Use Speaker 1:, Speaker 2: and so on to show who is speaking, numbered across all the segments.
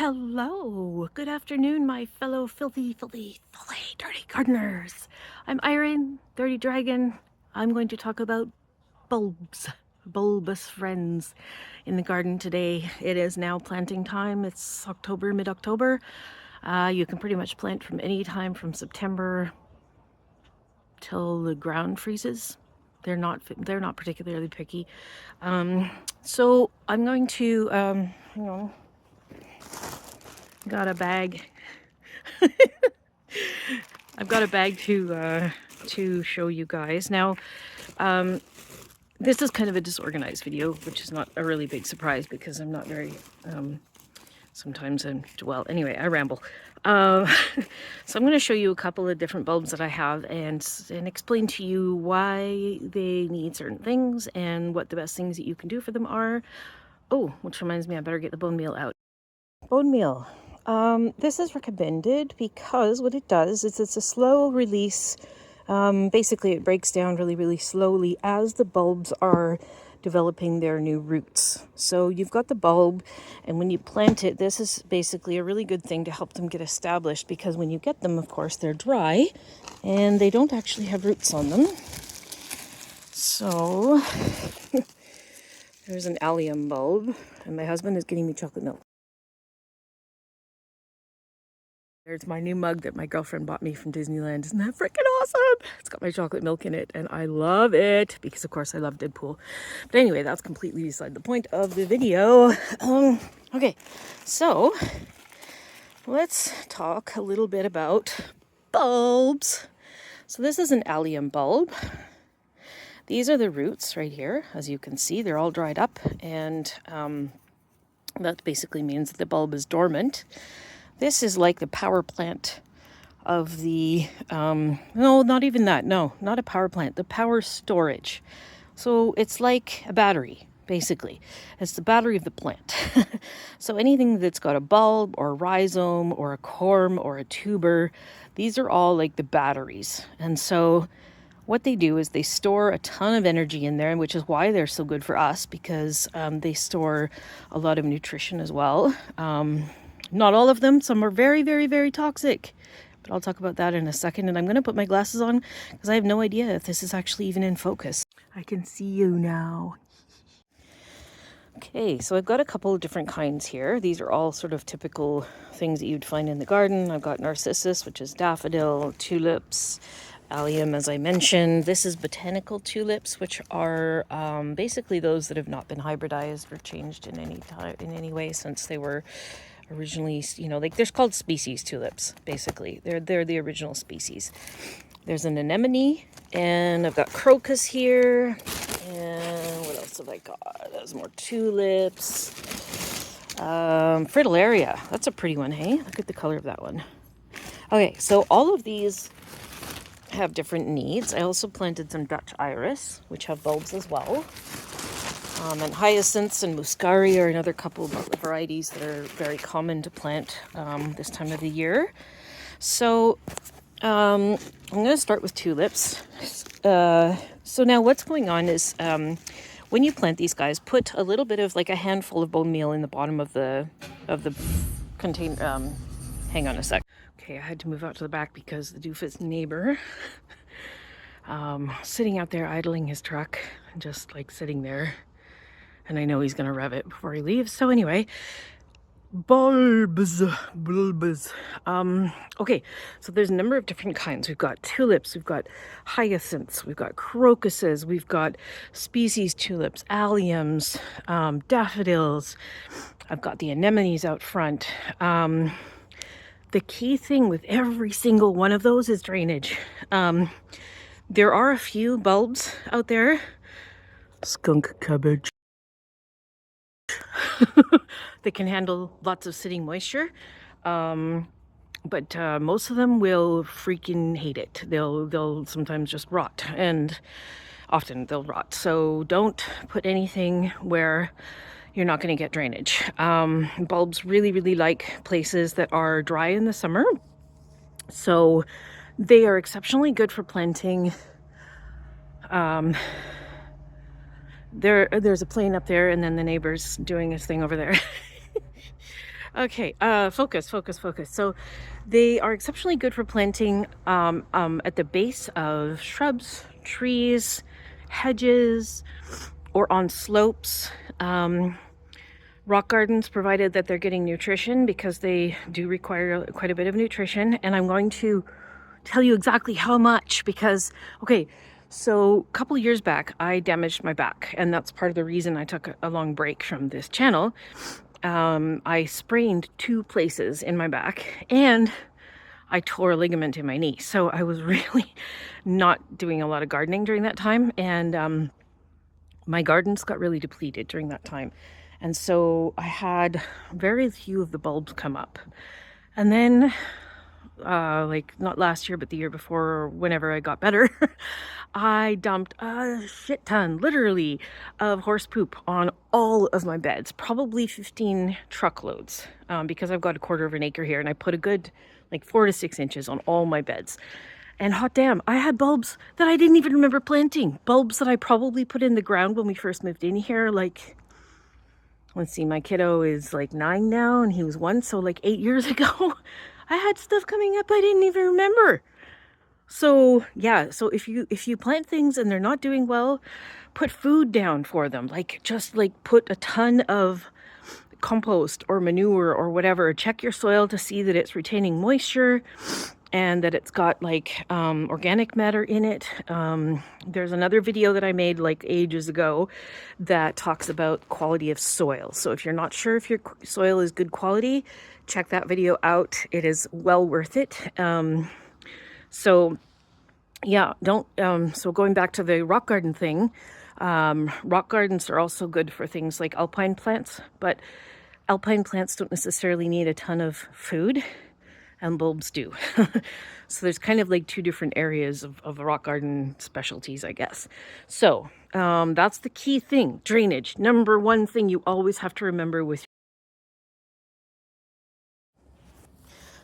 Speaker 1: Hello, good afternoon, my fellow filthy, dirty gardeners. I'm Iron, Dirty Dragon. I'm going to talk about bulbous friends in the garden today. It is now planting time. It's October, mid-October. You can pretty much plant from any time from September till the ground freezes. They're not particularly picky. So I'm going to, hang on. Got a bag. I've got a bag to show you guys. Now, this is kind of a disorganized video, which is not a really big surprise because I'm not very, sometimes well, anyway, I ramble. So I'm going to show you a couple of different bulbs that I have and explain to you why they need certain things and what the best things that you can do for them are. Oh, which reminds me, I better get the bone meal out. Bone meal. This is recommended because what it does is it's a slow release. Basically, it breaks down really slowly as the bulbs are developing their new roots. So you've got the bulb, and when you plant it, this is basically a really good thing to help them get established, because when you get them, of course, they're dry and they don't actually have roots on them. So there's an allium bulb, and my husband is getting me chocolate milk. There's my new mug that my girlfriend bought me from Disneyland. Isn't that freaking awesome? It's got my chocolate milk in it, and I love it because, of course, I love Deadpool. But anyway, that's completely beside the point of the video. Okay, so let's talk a little bit about bulbs. So this is an allium bulb. These are the roots right here. As you can see, they're all dried up, and that basically means that the bulb is dormant. This is like the power plant of the, no, not even that. No, not a power plant, the power storage. So it's like a battery, basically. It's the battery of the plant. So anything that's got a bulb or a rhizome or a corm or a tuber, these are all like the batteries. And so what they do is they store a ton of energy in there, which is why they're so good for us, because they store a lot of nutrition as well. Not all of them. Some are very toxic. But I'll talk about that in a second. And I'm going to put my glasses on because I have no idea if this is actually even in focus. I can see you now. Okay, so I've got a couple of different kinds here. These are all sort of typical things that you'd find in the garden. I've got narcissus, which is daffodil, tulips, allium, as I mentioned. This is botanical tulips, which are basically those that have not been hybridized or changed in any way since they were originally, like they're called species tulips, basically. They're the original species. There's an anemone, and I've got crocus here, and what else have I got? There's more tulips. Fritillaria, that's a pretty one, hey? Look at the color of that one. Okay, so all of these have different needs. I also planted some Dutch iris, which have bulbs as well. And hyacinths and muscari are another couple of varieties that are very common to plant this time of the year. So I'm going to start with tulips. So now what's going on is when you plant these guys, put a little bit of like a handful of bone meal in the bottom of the container. Hang on a sec. Okay, I had to move out to the back because the doofus neighbor sitting out there idling his truck, just like sitting there. And I know he's going to rev it before he leaves. So anyway, bulbs. Okay, so there's a number of different kinds. We've got tulips, we've got hyacinths, we've got crocuses, we've got species tulips, alliums, daffodils. I've got the anemones out front. The key thing with every single one of those is drainage. There are a few bulbs out there. Skunk cabbage. They can handle lots of sitting moisture, but most of them will freaking hate it. They'll sometimes just rot, and often they'll rot. So don't put anything where you're not going to get drainage. Bulbs really like places that are dry in the summer, so they are exceptionally good for planting. There's a plane up there, and then the neighbor's doing his thing over there. Okay, focus. So they are exceptionally good for planting at the base of shrubs, trees, hedges, or on slopes. Rock gardens, provided that they're getting nutrition, because they do require quite a bit of nutrition. And I'm going to tell you exactly how much, because, okay, so a couple of years back, I damaged my back, and that's part of the reason I took a long break from this channel. I sprained 2 places in my back, and I tore a ligament in my knee. So I was really not doing a lot of gardening during that time, and my gardens got really depleted during that time. And so I had very few of the bulbs come up. And then, like not last year, but the year before, or whenever I got better, I dumped a shit ton, literally, of horse poop on all of my beds, probably 15 truckloads, because I've got a quarter of an acre here, and I put a good like 4 to 6 inches on all my beds. And hot damn, I had bulbs that I didn't even remember planting. Bulbs that I probably put in the ground when we first moved in here. Like, let's see, my kiddo is like 9 now, and he was 1, so like 8 years ago. I had stuff coming up I didn't even remember. So yeah, so if you plant things and they're not doing well, put food down for them. Like, just like put a ton of compost or manure or whatever. Check your soil to see that it's retaining moisture and that it's got like organic matter in it. There's another video that I made like ages ago that talks about quality of soil. So if you're not sure if your soil is good quality, check that video out. It is well worth it. So yeah, so going back to the rock garden thing, rock gardens are also good for things like alpine plants, but alpine plants don't necessarily need a ton of food, and bulbs do. So there's kind of like 2 different areas of rock garden specialties, I guess. So that's the key thing, drainage. Number 1 thing you always have to remember with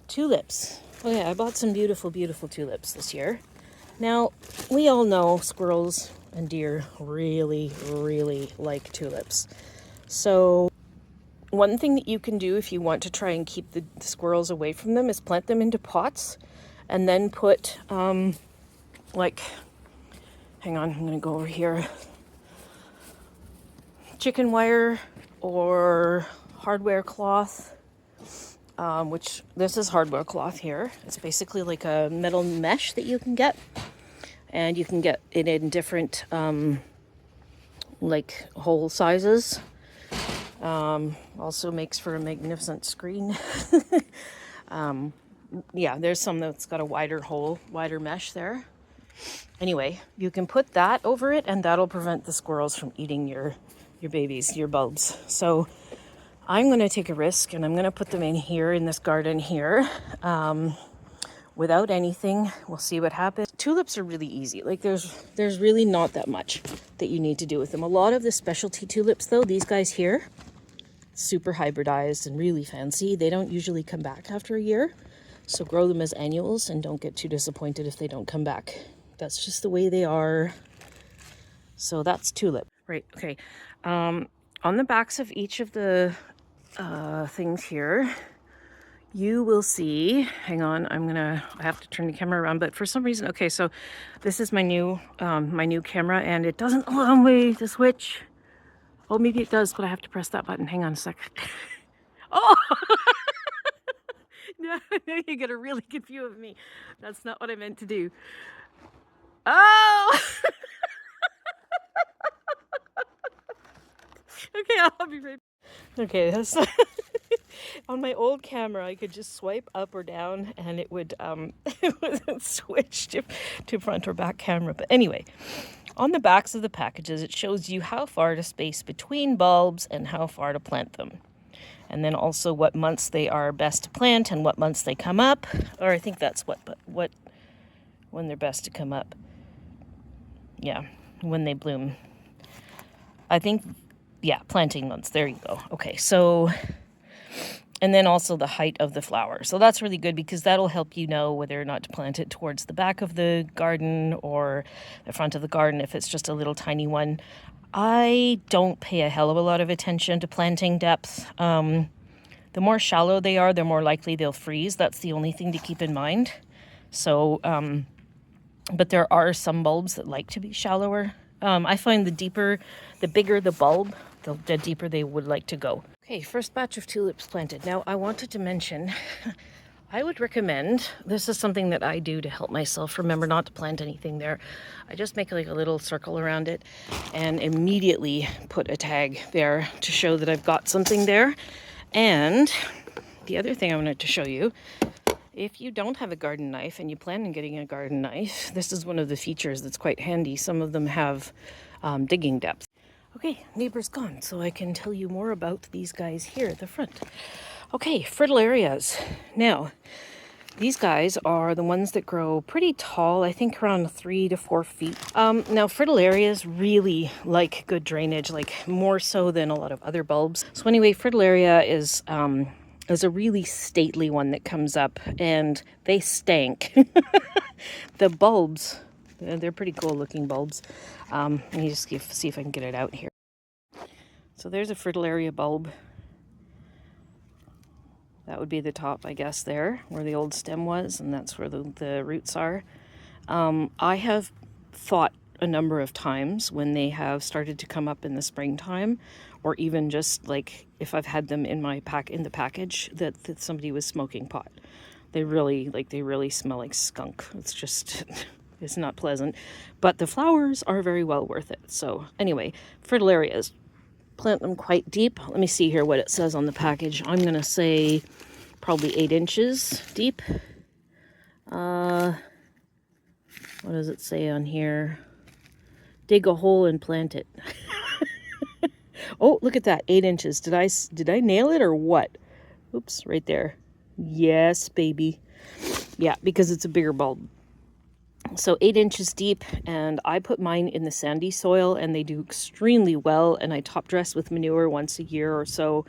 Speaker 1: tulips. Okay, I bought some beautiful, beautiful tulips this year. Now, we all know squirrels and deer really, really like tulips. So one thing that you can do if you want to try and keep the squirrels away from them is plant them into pots, and then put, like, hang on, I'm going to go over here, chicken wire or hardware cloth, which this is hardware cloth here. It's basically like a metal mesh that you can get, and you can get it in different, like, hole sizes. Also makes for a magnificent screen. Yeah, there's some that's got a wider mesh there. Anyway, you can put that over it, and that'll prevent the squirrels from eating your babies, your bulbs. So I'm going to take a risk, and I'm going to put them in here in this garden here, without anything. We'll see what happens. Tulips are really easy. Like, there's really not that much that you need to do with them. A lot of the specialty tulips, though, these guys here, super hybridized and really fancy, they don't usually come back after a year. So grow them as annuals and don't get too disappointed if they don't come back. That's just the way they are. So that's tulip. Right, okay. On the backs of each of the things here, you will see, hang on, I have to turn the camera around, but for some reason, okay, so this is my new camera, and it doesn't allow me to switch. Oh, maybe it does, but I have to press that button. Hang on a sec. Oh! No, you get a really good view of me. That's not what I meant to do. Oh! Okay, I'll be right back. Okay, that's on my old camera, I could just swipe up or down, and it would switch to front or back camera. But anyway, on the backs of the packages, it shows you how far to space between bulbs and how far to plant them. And then also what months they are best to plant and what months they come up. Or I think that's when they're best to come up. Yeah, when they bloom. I think, yeah, planting months. There you go. Okay, so, and then also the height of the flower. So that's really good, because that'll help you know whether or not to plant it towards the back of the garden or the front of the garden if it's just a little tiny one. I don't pay a hell of a lot of attention to planting depth. The The more shallow they are, the more likely they'll freeze. That's the only thing to keep in mind. So, but there are some bulbs that like to be shallower. I find the bigger the bulb, the deeper they would like to go. Okay, first batch of tulips planted. Now, I wanted to mention, I would recommend, this is something that I do to help myself remember not to plant anything there. I just make like a little circle around it and immediately put a tag there to show that I've got something there. And the other thing I wanted to show you, if you don't have a garden knife and you plan on getting a garden knife, this is one of the features that's quite handy. Some of them have digging depth. Okay, neighbor's gone, so I can tell you more about these guys here at the front. Okay, fritillarias. Now, these guys are the ones that grow pretty tall, I think around 3 to 4 feet. Now, fritillarias really like good drainage, like more so than a lot of other bulbs. So anyway, fritillaria is a really stately one that comes up, and they stank. The bulbs, they're pretty cool looking bulbs. Let me just see if I can get it out here. So there's a fritillaria bulb. That would be the top, I guess, there, where the old stem was, and that's where the roots are. I have thought a number of times when they have started to come up in the springtime, or even just like if I've had them in the package, that somebody was smoking pot. They really smell like skunk. It's just, it's not pleasant. But the flowers are very well worth it. So anyway, fritillarias. Plant them quite deep. Let me see here what it says on the package. I'm going to say probably 8 inches deep. What does it say on here? Dig a hole and plant it. Oh, look at that. 8 inches. Did I nail it or what? Oops, right there. Yes, baby. Yeah, because it's a bigger bulb. So 8 inches deep, and I put mine in the sandy soil, and they do extremely well. And I top dress with manure once a year or so,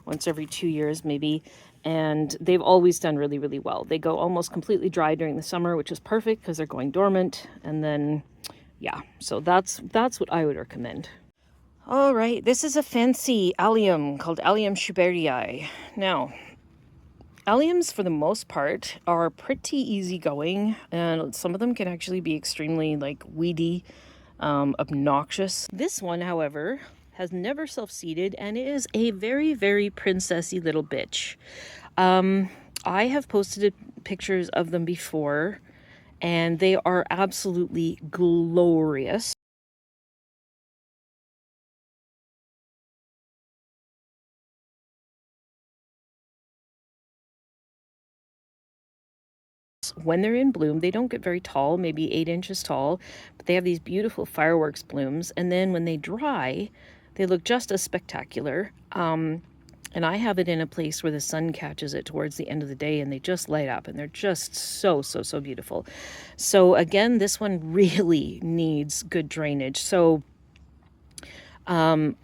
Speaker 1: once every 2 years maybe. And they've always done really, really well. They go almost completely dry during the summer, which is perfect because they're going dormant. And then, yeah, so that's what I would recommend. All right, this is a fancy allium called Allium schubertii. Now, alliums, for the most part, are pretty easygoing, and some of them can actually be extremely, like, weedy, obnoxious. This one, however, has never self-seeded and is a very, very princessy little bitch. I have posted pictures of them before, and they are absolutely glorious. When they're in bloom, they don't get very tall, maybe 8 inches tall, but they have these beautiful fireworks blooms. And then when they dry, they look just as spectacular. And I have it in a place where the sun catches it towards the end of the day, and they just light up, and they're just so, so, so beautiful. So again, this one really needs good drainage. So I'm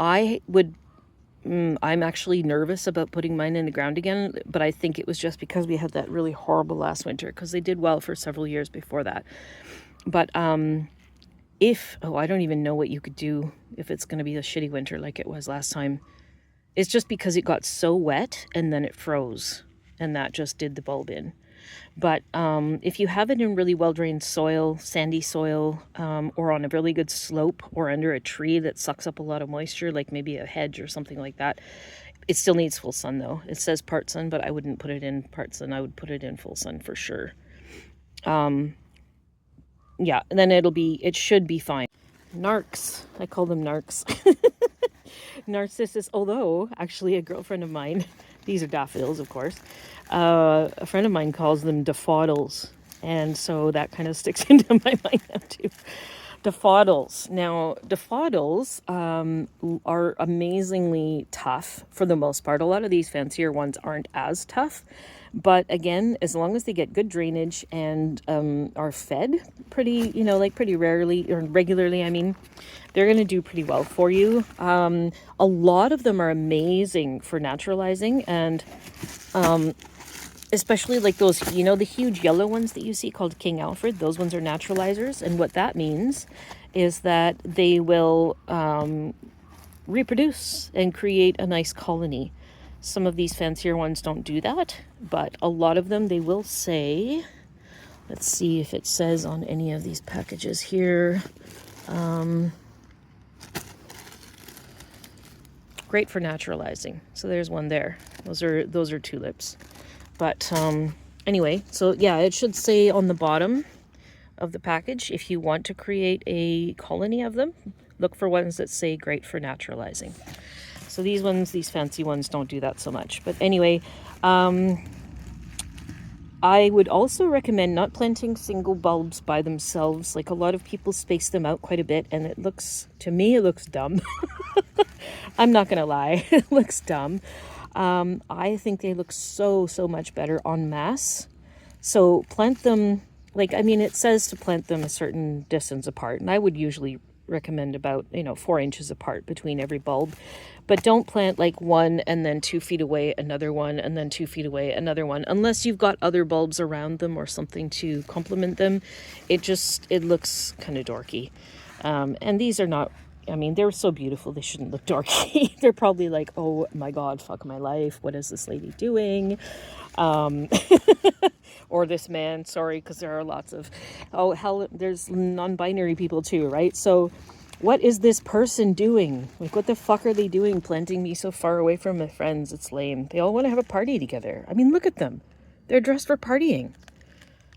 Speaker 1: actually nervous about putting mine in the ground again, but I think it was just because we had that really horrible last winter, because they did well for several years before that. But I don't even know what you could do if it's going to be a shitty winter like it was last time. It's just because it got so wet and then it froze, and that just did the bulb in. But if you have it in really well-drained soil, sandy soil, or on a really good slope, or under a tree that sucks up a lot of moisture, like maybe a hedge or something like that, it still needs full sun though. It says part sun, but I wouldn't put it in part sun. I would put it in full sun for sure. Yeah, and then it should be fine. Narcs. I call them narcs. Narcissus, although actually a girlfriend of mine, these are daffodils, of course, a friend of mine calls them daffodils, and so that kind of sticks into my mind now too. Daffodils. Now, daffodils are amazingly tough for the most part. A lot of these fancier ones aren't as tough, but again, as long as they get good drainage and are fed pretty rarely or regularly, I mean, they're going to do pretty well for you. A lot of them are amazing for naturalizing, and especially like those, the huge yellow ones that you see called King Alfred. Those ones are naturalizers, and what that means is that they will reproduce and create a nice colony. Some of these fancier ones don't do that, but a lot of them, they will say, let's see if it says on any of these packages here. Great for naturalizing. So there's one there. Those are tulips. But anyway, so yeah, it should say on the bottom of the package, if you want to create a colony of them, look for ones that say great for naturalizing. So these ones, these fancy ones, don't do that so much. But anyway, I would also recommend not planting single bulbs by themselves. Like, a lot of people space them out quite a bit, and it looks, to me, it looks dumb. I'm not gonna lie, it looks dumb. I think they look so much better en masse. So plant them, like, I mean, it says to plant them a certain distance apart, and I would usually recommend about 4 inches apart between every bulb. But don't plant like one and then 2 feet away another one and then 2 feet away another one, unless you've got other bulbs around them or something to complement them. It looks kind of dorky. And these are not, I mean, they're so beautiful, they shouldn't look dorky. They're probably like, oh my god, fuck my life, what is this lady doing? Or this man, sorry, because there are lots of, oh hell, there's non-binary people too, right? So what is this person doing? Like, what the fuck are they doing planting me so far away from my friends? It's lame. They all want to have a party together. I mean, look at them. They're dressed for partying,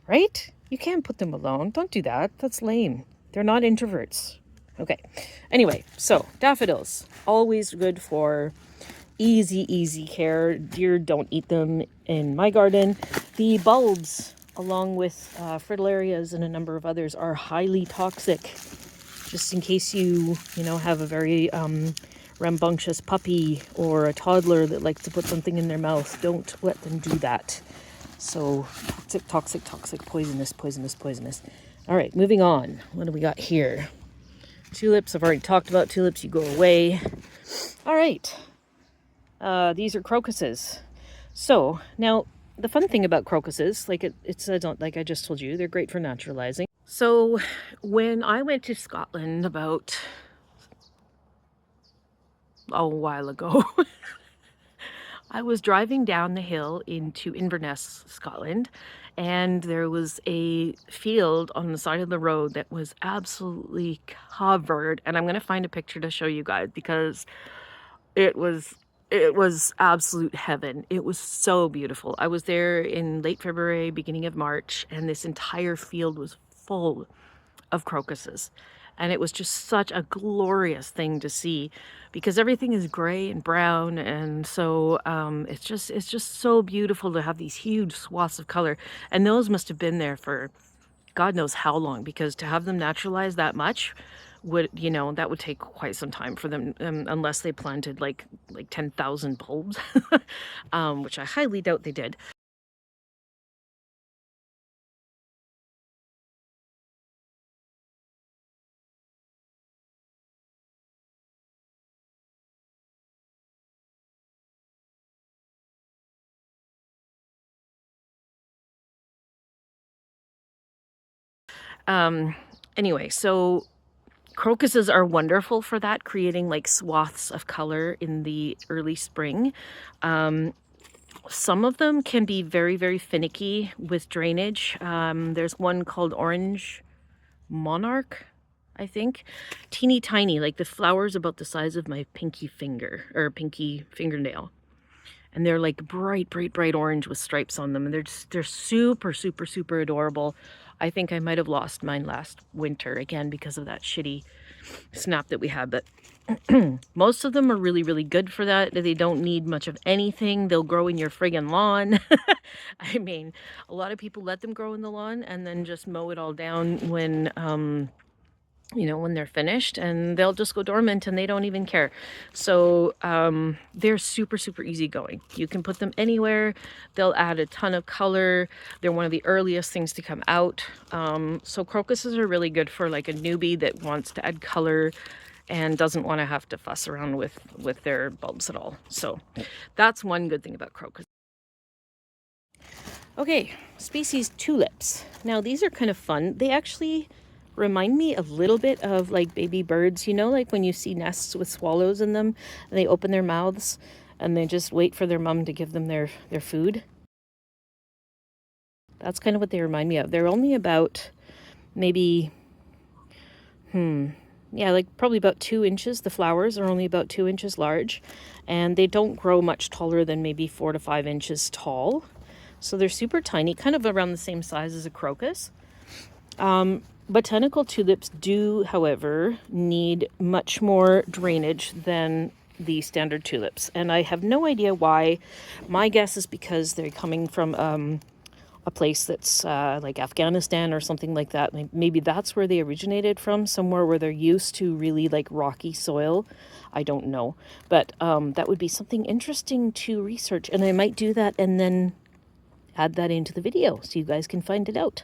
Speaker 1: right? You can't put them alone. Don't do that. That's lame. They're not introverts. Okay. Anyway, so daffodils, always good for easy care. Deer don't eat them in my garden. The bulbs, along with fritillarias and a number of others, are highly toxic. Just in case you have a very rambunctious puppy or a toddler that likes to put something in their mouth, don't let them do that. So toxic, poisonous. All right, moving on. What do we got here? Tulips. I've already talked about tulips. You go away. All right. These are crocuses. So now the fun thing about crocuses, like it says, like I just told you, they're great for naturalizing. So when I went to Scotland about a while ago, I was driving down the hill into Inverness, Scotland, and there was a field on the side of the road that was absolutely covered. And I'm going to find a picture to show you guys, because it was absolute heaven. It was so beautiful. I was there in late February, beginning of March, and this entire field was full of crocuses. And it was just such a glorious thing to see, because everything is gray and brown, and so it's just so beautiful to have these huge swaths of color. And those must have been there for God knows how long, because to have them naturalize that much would, that would take quite some time for them, unless they planted like 10,000 bulbs, which I highly doubt they did. Anyway, so crocuses are wonderful for that, creating like swaths of color in the early spring. Some of them can be very finicky with drainage. There's one called Orange Monarch, I think. Teeny tiny, like the flower's about the size of my pinky finger, or pinky fingernail. And they're like bright orange with stripes on them. And they're super adorable. I think I might have lost mine last winter, again, because of that shitty snap that we had. But most of them are really good for that. They don't need much of anything. They'll grow in your friggin' lawn. I mean, a lot of people let them grow in the lawn and then just mow it all down when when they're finished, and they'll just go dormant and they don't even care. So they're super easy going. You can put them anywhere. They'll add a ton of color. They're one of the earliest things to come out. So crocuses are really good for like a newbie that wants to add color and doesn't want to have to fuss around with their bulbs at all. So that's one good thing about crocus. Okay, species tulips. Now these are kind of fun. They actually remind me a little bit of like baby birds, like when you see nests with swallows in them and they open their mouths. and they just wait for their mom to give them their food. That's kind of what they remind me of. They're only about maybe, yeah, like probably about 2 inches. The flowers are only about 2 inches large, and they don't grow much taller than maybe 4 to 5 inches tall. So they're super tiny, kind of around the same size as a crocus. Botanical tulips do, however, need much more drainage than the standard tulips. And I have no idea why. My guess is because they're coming from a place that's like Afghanistan or something like that. Maybe that's where they originated from, somewhere where they're used to really like rocky soil. I don't know. But that would be something interesting to research. And I might do that and then add that into the video so you guys can find it out.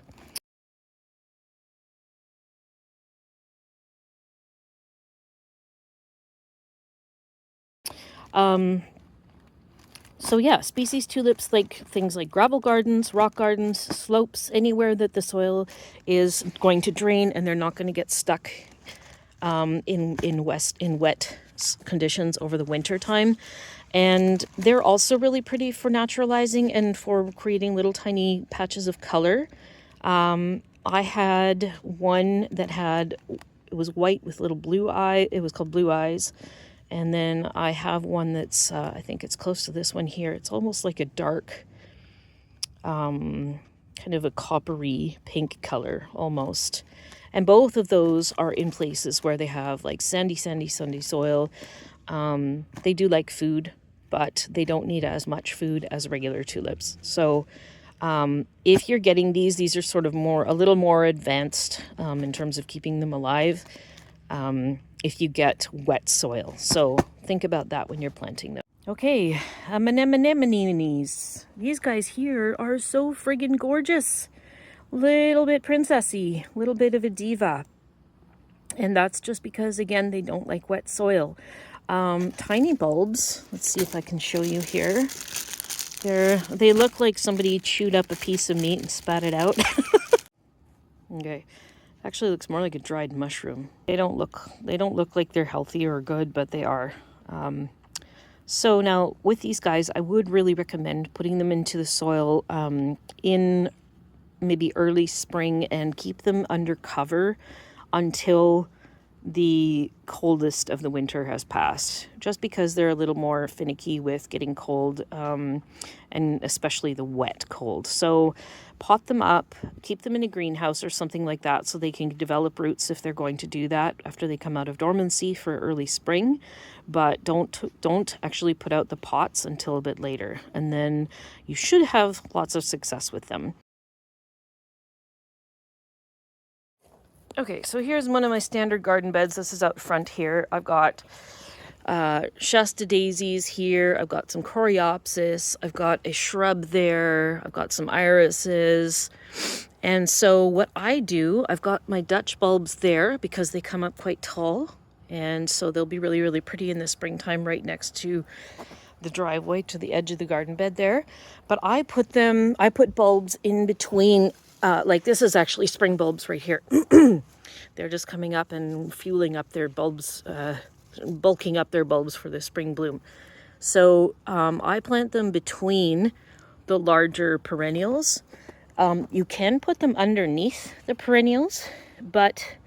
Speaker 1: So yeah, species tulips like things like gravel gardens, rock gardens, slopes, anywhere that the soil is going to drain and they're not going to get stuck in wet conditions over the winter time. And they're also really pretty for naturalizing and for creating little tiny patches of color. I had one that it was white with little blue eye. It was called Blue Eyes. And then I have one that's, I think it's close to this one here. It's almost like a dark, kind of a coppery pink color almost. And both of those are in places where they have like sandy soil. They do like food, but they don't need as much food as regular tulips. So if you're getting these are sort of a little more advanced in terms of keeping them alive. If you get wet soil. So think about that when you're planting them. Okay, anemones. These guys here are so friggin' gorgeous. Little bit princessy, little bit of a diva. And that's just because, again, they don't like wet soil. Tiny bulbs. Let's see if I can show you here. They look like somebody chewed up a piece of meat and spat it out. Okay. Actually looks more like a dried mushroom. They don't look like they're healthy or good, but they are. So now with these guys, I would really recommend putting them into the soil in maybe early spring and keep them under cover until the coldest of the winter has passed, just because they're a little more finicky with getting cold, and especially the wet cold. So pot them up, keep them in a greenhouse or something like that so they can develop roots if they're going to do that after they come out of dormancy for early spring. But don't actually put out the pots until a bit later, and then you should have lots of success with them. Okay, so here's one of my standard garden beds. This is out front here. I've got Shasta daisies here. I've got some coreopsis. I've got a shrub there. I've got some irises. And so what I do, I've got my Dutch bulbs there because they come up quite tall. And so they'll be really, really pretty in the springtime right next to the driveway, to the edge of the garden bed there. But I put bulbs in between. Like this is actually spring bulbs right here. They're just coming up and fueling up their bulbs, bulking up their bulbs for the spring bloom. So I plant them between the larger perennials. You can put them underneath the perennials, but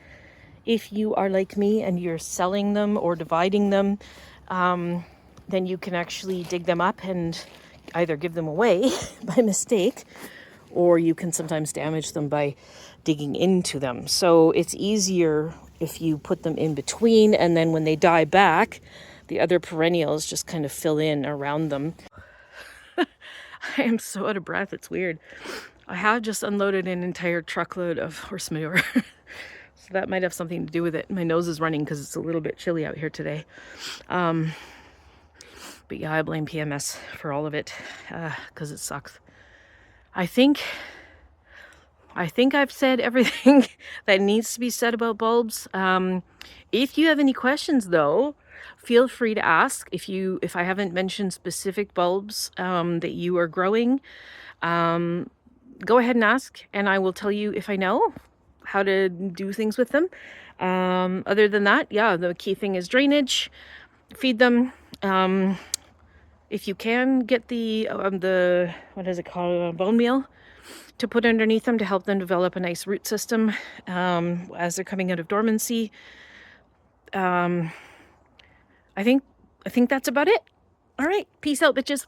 Speaker 1: if you are like me and you're selling them or dividing them, then you can actually dig them up and either give them away by mistake, or you can sometimes damage them by digging into them. So it's easier if you put them in between, and then when they die back, the other perennials just kind of fill in around them. I am so out of breath, it's weird. I have just unloaded an entire truckload of horse manure. So that might have something to do with it. My nose is running because it's a little bit chilly out here today. But yeah, I blame PMS for all of it because it sucks. I think I've said everything that needs to be said about bulbs. If you have any questions though, feel free to ask. If I haven't mentioned specific bulbs that you are growing, go ahead and ask, and I will tell you if I know how to do things with them. Other than that, yeah, the key thing is drainage. Feed them. if you can get the what is it called, bone meal to put underneath them to help them develop a nice root system as they're coming out of dormancy. I think that's about it. All right, peace out, bitches.